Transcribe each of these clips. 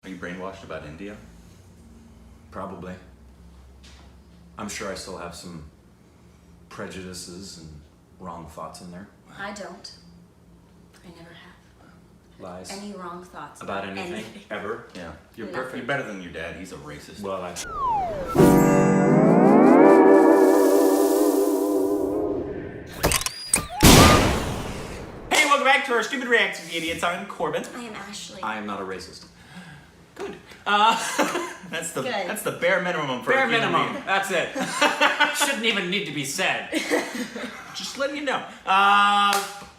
Are you brainwashed about India? Probably. I'm sure I still have some prejudices and wrong thoughts in there. I don't. I never have. Lies. Any wrong thoughts About anything? Ever? Yeah. You're Nothing. perfect. You're better than your dad. He's a racist. Well, Hey, welcome back to our Stupid Reactions, you idiots. I'm Corbin. I am Ashley. I am not a racist. Good. That's the Good. bare minimum for Bare a human minimum. being. That's it. Shouldn't even need to be said. Just letting you know.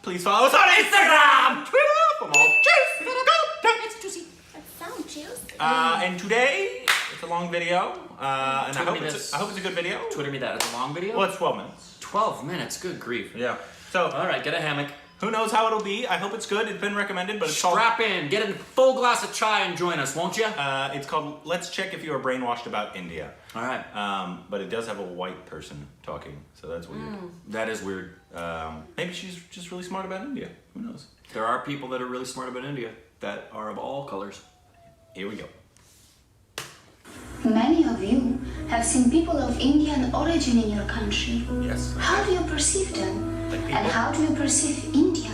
Please follow us on Instagram, Twitter, for more juicy content. It's juicy. That sounds juicy. And today it's a long video, and I hope it's a good video. Twitter me that. It's a long video? Well, it's 12 minutes. 12 minutes. Good grief. Yeah. So All right, get a hammock. who knows how it'll be? I hope it's good. It's been recommended, but it's Strap in. Get a full glass of chai and join us, won't you? It's called "Let's Check If You Are Brainwashed About India." All right. But it does have a white person talking, so that's weird. That is weird. Maybe she's just really smart about India. Who knows? There are people that are really smart about India that are of all colors. Here we go. Many of you have seen people of Indian origin in your country. Yes. How do you perceive them? Like people? And how do you perceive India?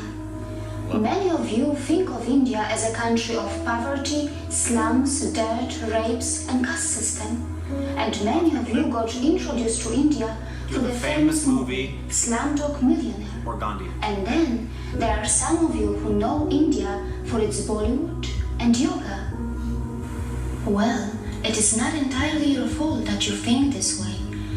Many of you think of India as a country of poverty, slums, dirt, rapes, and caste system. And many of you got introduced to India through the famous movie Slumdog Millionaire. Or Gandhi. And then there are some of you who know India for its Bollywood and yoga. Well, it is not entirely your fault that you think this way,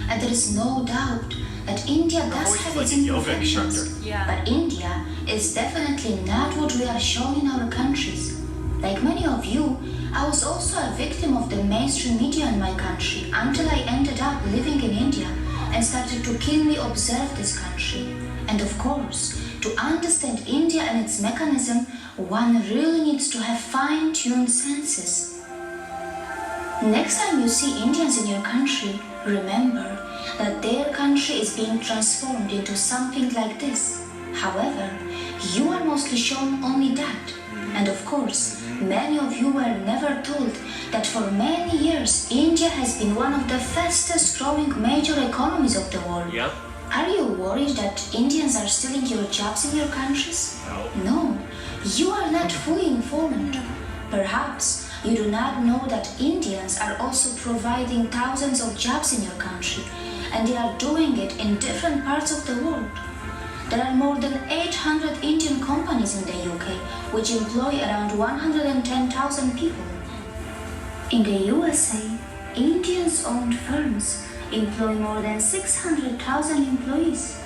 and there is no doubt that India does voice have is its like a yoga imperfections. instructor. Yeah. But India is definitely not what we are shown in our countries. Like many of you, I was also a victim of the mainstream media in my country until I ended up living in India and started to keenly observe this country. And of course, to understand India and its mechanism, one really needs to have fine-tuned senses. Next time you see Indians in your country, remember that their country is being transformed into something like this. However, you are mostly shown only that. And of course, many of you were never told that for many years India has been one of the fastest growing major economies of the world. Yep. Are you worried that Indians are stealing your jobs in your countries? No, you are not fully informed. Perhaps you do not know that Indians are also providing thousands of jobs in your country, and they are doing it in different parts of the world. There are more than 800 Indian companies in the UK, which employ around 110,000 people. In the USA, Indians-owned firms employ more than 600,000 employees.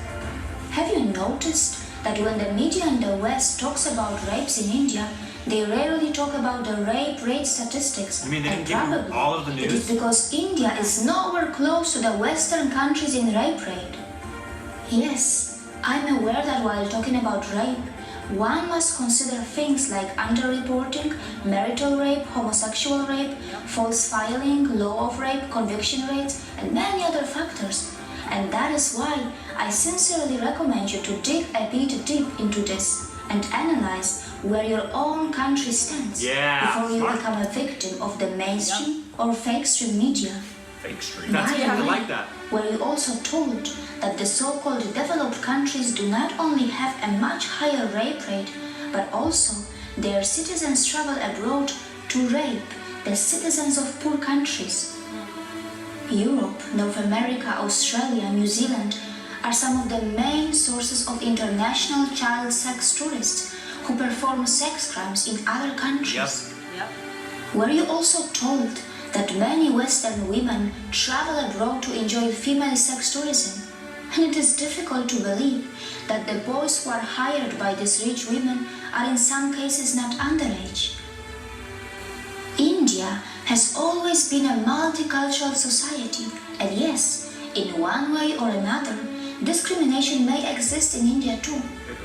Have you noticed that when the media in the West talks about rapes in India, they rarely talk about the rape rate statistics? You mean they And didn't give you probably all of the It news? is because India is nowhere close to the Western countries in rape rate. Yes, I'm aware that while talking about rape, one must consider things like underreporting, marital rape, homosexual rape, false filing, law of rape, conviction rates, and many other factors. And that is why I sincerely recommend you to dig a bit deep into this and analyze where your own country stands before you become a victim of the mainstream or fake stream media. Fake street. By the I way, like that. were you also told that the so-called developed countries do not only have a much higher rape rate, but also their citizens travel abroad to rape the citizens of poor countries? Europe, North America, Australia, New Zealand are some of the main sources of international child sex tourists who perform sex crimes in other countries. Yep. Were you also told that many Western women travel abroad to enjoy female sex tourism? And it is difficult to believe that the boys who are hired by these rich women are in some cases not underage. India has always been a multicultural society, and yes, in one way or another, discrimination may exist in India too.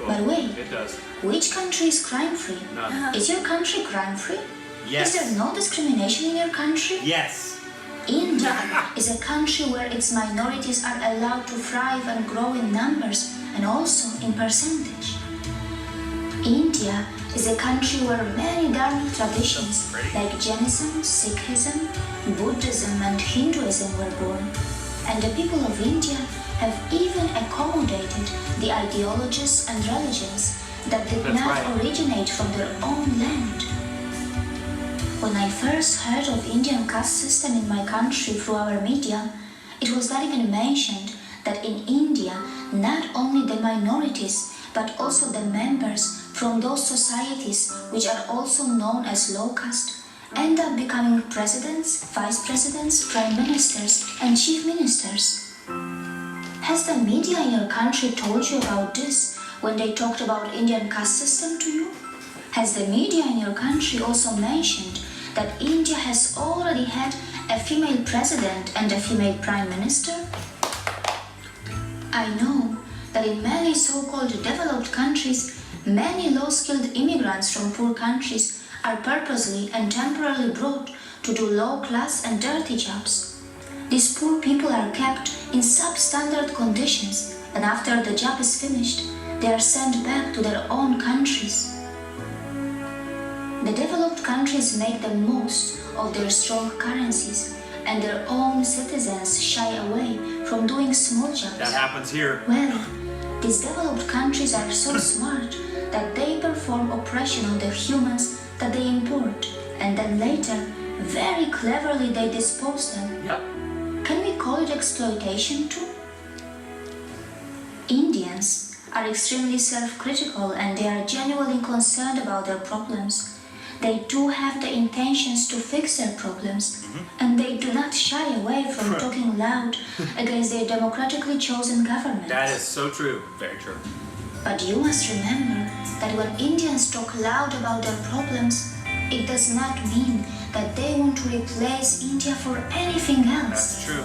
But wait, It does. which country is crime-free? None. Is your country crime-free? Yes. Is there no discrimination in your country? Yes. India is a country where its minorities are allowed to thrive and grow in numbers and also in percentage. India is a country where many dharmic traditions like Jainism, Sikhism, Buddhism and Hinduism were born. And the people of India have even accommodated the ideologies and religions that did not originate from their own land. When I first heard of Indian caste system in my country through our media, it was not even mentioned that in India, not only the minorities, but also the members from those societies which are also known as low caste end up becoming presidents, vice presidents, prime ministers, and chief ministers. Has the media in your country told you about this when they talked about Indian caste system to you? Has the media in your country also mentioned that India has already had a female president and a female prime minister? I know that in many so-called developed countries, many low-skilled immigrants from poor countries are purposely and temporarily brought to do low-class and dirty jobs. These poor people are kept in substandard conditions, and after the job is finished, they are sent back to their own countries. The developed countries make the most of their strong currencies, and their own citizens shy away from doing small jobs. That happens here. Well, these developed countries are so smart that they perform oppression on the humans that they import, and then later, very cleverly they dispose them. Yep. Can we call it exploitation too? Indians are extremely self-critical and they are genuinely concerned about their problems. They do have the intentions to fix their problems, and they do not shy away from talking loud against their democratically chosen government. That is so true. Very true. But you must remember that when Indians talk loud about their problems, it does not mean that they want to replace India for anything else. That's true.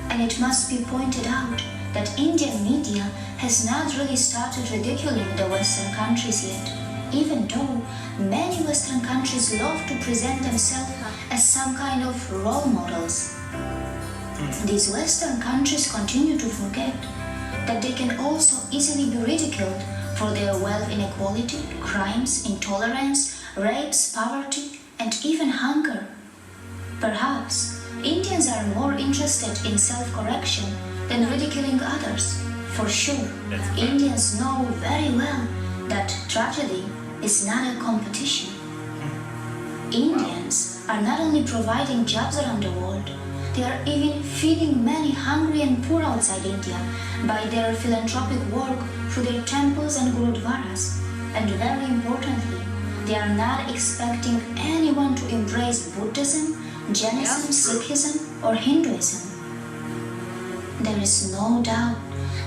And it must be pointed out that Indian media has not really started ridiculing the Western countries yet, even though many Western countries love to present themselves as some kind of role models. These Western countries continue to forget that they can also easily be ridiculed for their wealth inequality, crimes, intolerance, rapes, poverty, and even hunger. Perhaps Indians are more interested in self-correction than ridiculing others. For sure, Indians know very well that tragedy is not a competition. Indians are not only providing jobs around the world, they are even feeding many hungry and poor outside India by their philanthropic work through their temples and gurudwaras. And very importantly, they are not expecting anyone to embrace Buddhism, Jainism, Sikhism, or Hinduism. There is no doubt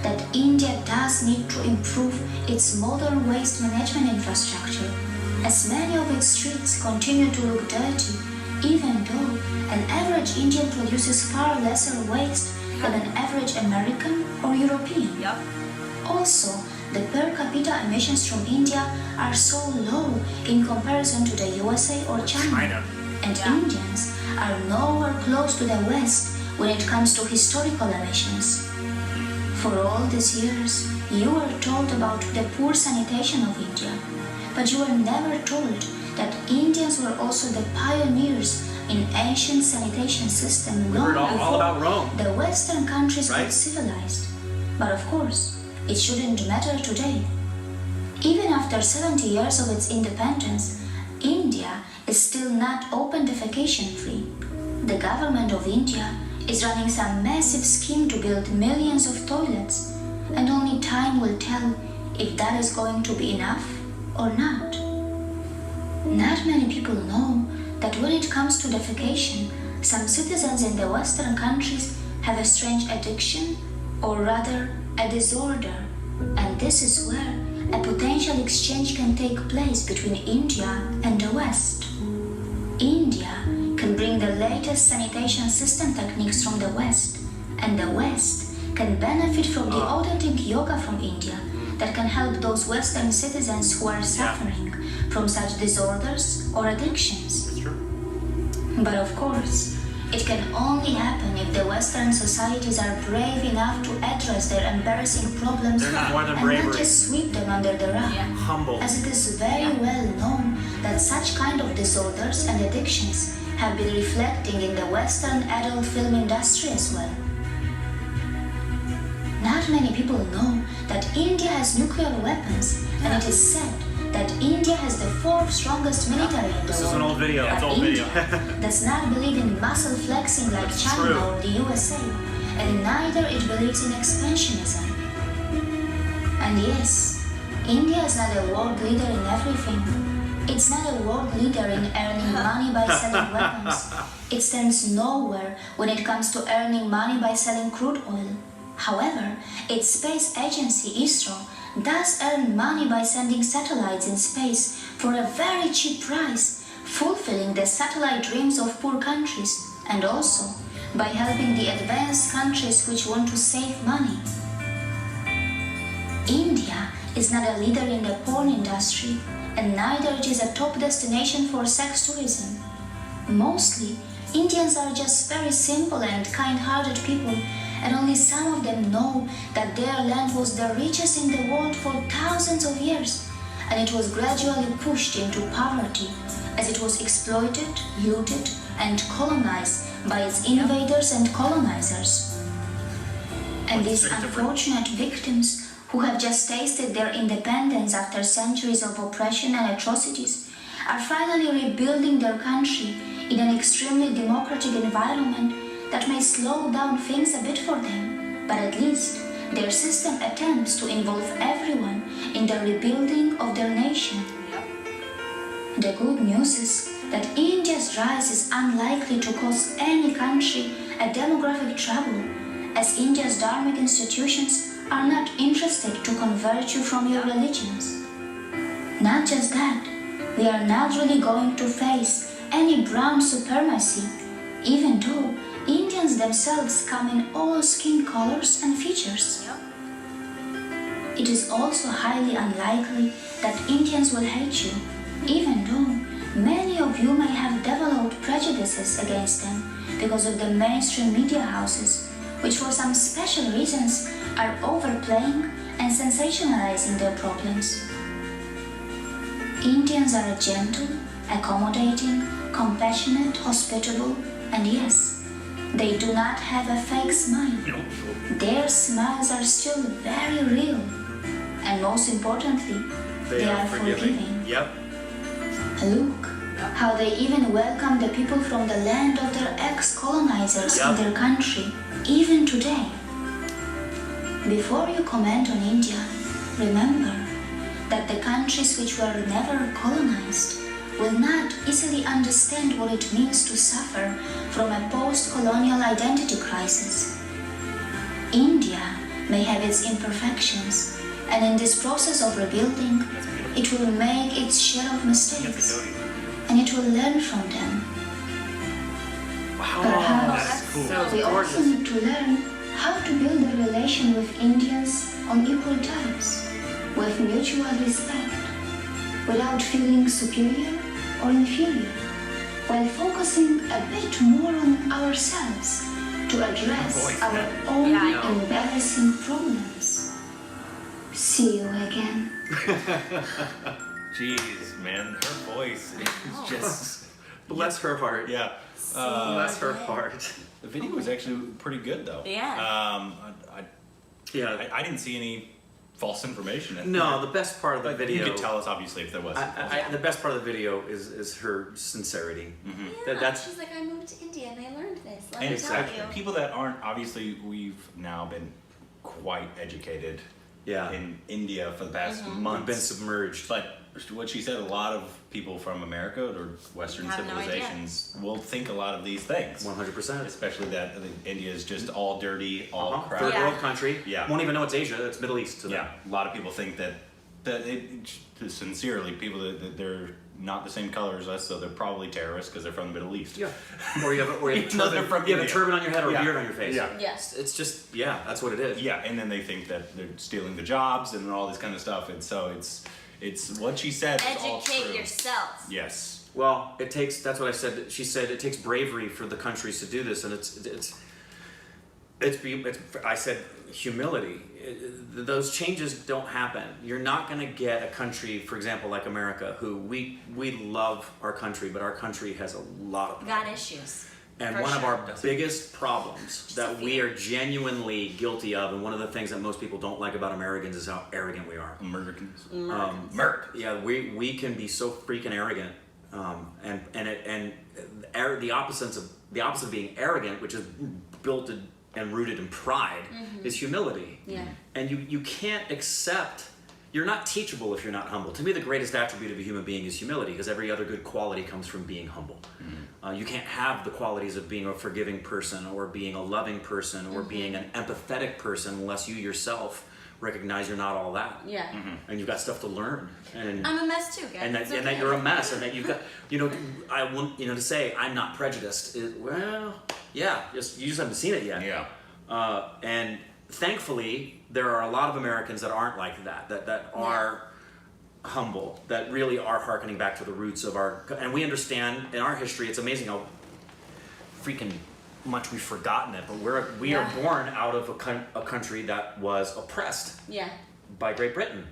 that India does need to improve its modern waste management infrastructure, as many of its streets continue to look dirty, even though an average Indian produces far lesser waste than an average American or European. Yep. Also, the per capita emissions from India are so low in comparison to the USA or China. And Indians are nowhere close to the West when it comes to historical emissions. For all these years, you were told about the poor sanitation of India, but you were never told that Indians were also the pioneers in ancient sanitation system long all about Rome. before the Western countries Right. got civilized. But of course, it shouldn't matter today. Even after 70 years of its independence, India is still not open defecation free. The government of India is running some massive scheme to build millions of toilets, and only time will tell if that is going to be enough or not. Not many people know that when it comes to defecation, some citizens in the Western countries have a strange addiction, or rather a disorder, and this is where a potential exchange can take place between India and the West. India can bring the latest sanitation system techniques from the West, and the West can benefit from the authentic yoga from India that can help those Western citizens who are suffering from such disorders or addictions. That's true. But of course, It can only happen if the Western societies are brave enough to address their embarrassing problems They're not more than and bravery. not just sweep them under the rug. Yeah. Humble. As it is very well known that such kind of disorders and addictions have been reflecting in the Western adult film industry as well. Not many people know that India has nuclear weapons, and it is said that India has the fourth strongest military in the This world. is an old video. Yeah, it's But old video. India does not believe in muscle flexing like That's China true. or the USA, and neither it believes in expansionism. And yes, India is not a world leader in everything. It's not a world leader in earning money by selling weapons. It stands nowhere when it comes to earning money by selling crude oil. However, its space agency, ISRO, does earn money by sending satellites in space for a very cheap price, fulfilling the satellite dreams of poor countries, and also by helping the advanced countries which want to save money. India is not a leader in the porn industry, and neither it is a top destination for sex tourism. Mostly, Indians are just very simple and kind-hearted people, and only some of them know that their land was the richest in the world for thousands of years, and it was gradually pushed into poverty as it was exploited, looted, and colonized by its invaders and colonizers. And these unfortunate victims who have just tasted their independence after centuries of oppression and atrocities are finally rebuilding their country in an extremely democratic environment that may slow down things a bit for them, but at least their system attempts to involve everyone in the rebuilding of their nation. The good news is that India's rise is unlikely to cause any country a demographic trouble, as India's dharmic institutions are not interested to convert you from your religions. Not just that, we are not really going to face any brown supremacy, even though Indians themselves come in all skin colors and features. It is also highly unlikely that Indians will hate you, even though many of you may have developed prejudices against them because of the mainstream media houses, which for some special reasons are overplaying and sensationalizing their problems. Indians are gentle, accommodating, compassionate, hospitable, and yes, they do not have a fake smile. Their smiles are still very real, and most importantly, they are forgiving. Yep. Look how they even welcome the people from the land of their ex-colonizers in their country, even today. Before you comment on India, remember that the countries which were never colonized will not easily understand what it means to suffer from a post-colonial identity crisis. India may have its imperfections, and in this process of rebuilding, it will make its share of mistakes, and it will learn from them. Wow. Perhaps we also need to learn how to build a relation with Indians on equal terms, with mutual respect, without feeling superior or inferior, while focusing a bit more on ourselves to address our own embarrassing problems. See you again. Jeez, man, her voice is just... Bless her heart. Yeah. Bless her heart. The video was actually pretty good, though. Yeah. Yeah. I didn't see any false information in No, there. the best part of the But video. you could tell us, obviously, if there was. The best part of the video is her sincerity. Yeah, That's she's like, I moved to India and I learned this. Let And me tell Exactly. you. people that aren't, obviously, we've now been quite educated in India for the past We've months. been submerged. But what she said, a lot of people from America or Western Have no idea. civilizations will think a lot of these things. 100%. Especially that India is just all dirty, all crap. Third Yeah. world country. Yeah. Won't even know it's Asia. It's Middle East to them. Yeah, a lot of people think that sincerely, people that they're not the same color as us, so they're probably terrorists because they're from the Middle East. Yeah. Or you have a Even though they're from you have a India. turban on your head or a Yeah. beard on your face. Yeah. Yes. It's just that's what it is. Yeah, and then they think that they're stealing the jobs and all this kind of stuff, and so it's what she said is all Educate true. yourself. Yes. Well, it takes. That's what I said. She said it takes bravery for the countries to do this, and it's. I said humility. Those changes don't happen. You're not going to get a country, for example, like America, who we love our country, but our country has a lot of problems. Got issues. And For one of sure. our biggest problems that we are genuinely guilty of, and one of the things that most people don't like about Americans is how arrogant we are. Americans. Yeah, we can be so freaking arrogant, the opposite of being arrogant, which is built and rooted in pride, is humility. Yeah. And you can't accept. You're not teachable if you're not humble. To me, the greatest attribute of a human being is humility, because every other good quality comes from being humble. You can't have the qualities of being a forgiving person or being a loving person or being an empathetic person unless you yourself recognize you're not all that. Yeah. And you've got stuff to learn. And I'm a mess too, guys. and that, It's and that okay. you're a mess, and that you've got, I want, to say I'm not prejudiced. You just haven't seen it yet. Yeah. And thankfully, there are a lot of Americans that aren't like that are humble, that really are hearkening back to the roots of and we understand in our history, it's amazing how freaking much we've forgotten it, but we are born out of a country that was oppressed Yeah. by Great Britain.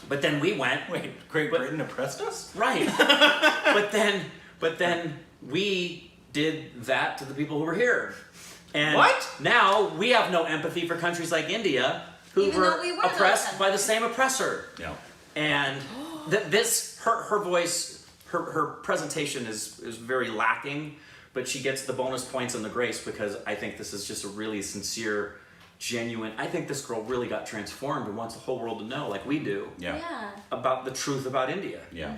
But then we went, Wait, Great Britain oppressed us? right. but then we did that to the people who were here. And What? now we have no empathy for countries like India who Even were though we were oppressed those by the same oppressor. Yeah. And her voice, her presentation is very lacking, but she gets the bonus points and the grace because I think this is just a really sincere, genuine. I think this girl really got transformed and wants the whole world to know, like we do, Yeah. about the truth about India. Yeah.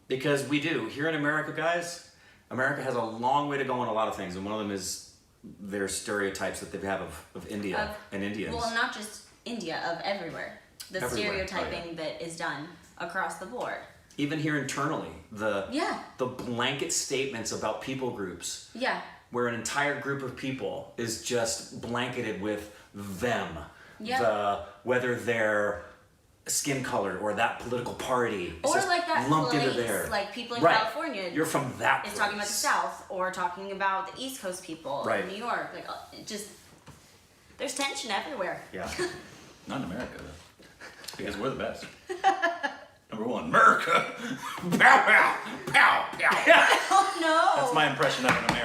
Because we do. Here in America, guys, America has a long way to go on a lot of things, and one of them is their stereotypes that they have of India and Indians. Well, not just India, of everywhere. The Everywhere. stereotyping that is done across the board. Even here internally, the Yeah. blanket statements about people groups, Yeah. where an entire group of people is just blanketed with them, Yeah. whether they're skin color or that political party, it's Or just like that lumped place, into there. like people in Right. California. You're from that Is talking about the place. South, or talking about the East Coast people Right. in New York. Like, it just there's tension everywhere. Yeah. Not in America, though. Because we're the best. Number one, America. Pow, pow, pow, pow. Oh no! That's my impression of an American.